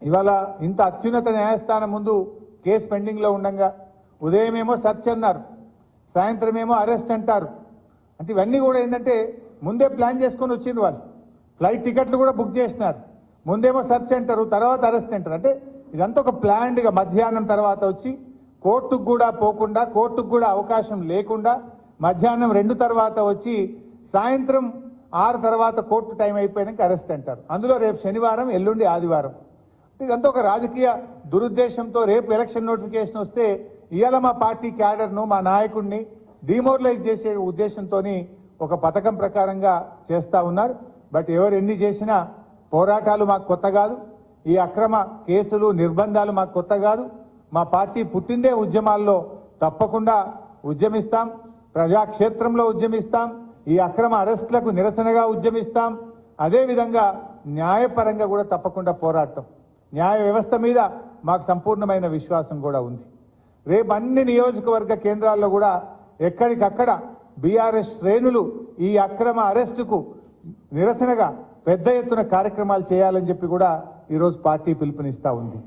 ఇవాళ ఇంత అత్యున్నత న్యాయస్థానం ముందు కేసు పెండింగ్లో ఉండగా ఉదయమేమో సెర్చ్ అన్నారు, సాయంత్రమేమో అరెస్ట్ అంటారు. అంటే ఇవన్నీ కూడా ఏంటంటే ముందే ప్లాన్ చేసుకొని వచ్చిండ్రు వాళ్ళు. ఫ్లైట్ టికెట్లు కూడా బుక్ చేసినారు. ముందేమో సెర్చ్ అంటారు, తర్వాత అరెస్ట్ అంటారు. అంటే ఇదంతా ఒక ప్లాన్డ్గా మధ్యాహ్నం తర్వాత వచ్చి కోర్టుకు కూడా పోకుండా, కోర్టుకు కూడా అవకాశం లేకుండా మధ్యాహ్నం 2 తర్వాత వచ్చి సాయంత్రం 6 తర్వాత కోర్టు టైం అయిపోయాక అరెస్ట్ అంటారు. అందులో రేపు శనివారం, ఎల్లుండి ఆదివారం. ఇదంతా ఒక రాజకీయ దురుద్దేశంతో రేపు ఎలక్షన్ నోటిఫికేషన్ వస్తే ఇవాళ మా పార్టీ క్యాడర్ను, మా నాయకుడిని డిమోరలైజ్ చేసే ఉద్దేశంతో ఒక పథకం ప్రకారంగా చేస్తా ఉన్నారు. బట్ ఎవరు ఎన్ని చేసినా పోరాటాలు మాకు కొత్త కాదు. ఈ అక్రమ కేసులు, నిర్బంధాలు మాకు కొత్త కాదు. మా పార్టీ పుట్టిందే ఉద్యమాల్లో. తప్పకుండా ఉద్యమిస్తాం, ప్రజాక్షేత్రంలో ఉద్యమిస్తాం, ఈ అక్రమ అరెస్టులకు నిరసనగా ఉద్యమిస్తాం. అదేవిధంగా న్యాయపరంగా కూడా తప్పకుండా పోరాడతాం. న్యాయ వ్యవస్థ మీద మాకు సంపూర్ణమైన విశ్వాసం కూడా ఉంది. రేపు అన్ని నియోజకవర్గ కేంద్రాల్లో కూడా ఎక్కడికక్కడ బీఆర్ఎస్ శ్రేణులు ఈ అక్రమ అరెస్టుకు నిరసనగా పెద్ద ఎత్తున కార్యక్రమాలు చేయాలని చెప్పి కూడా ఈరోజు పార్టీ పిలుపునిస్తా ఉంది.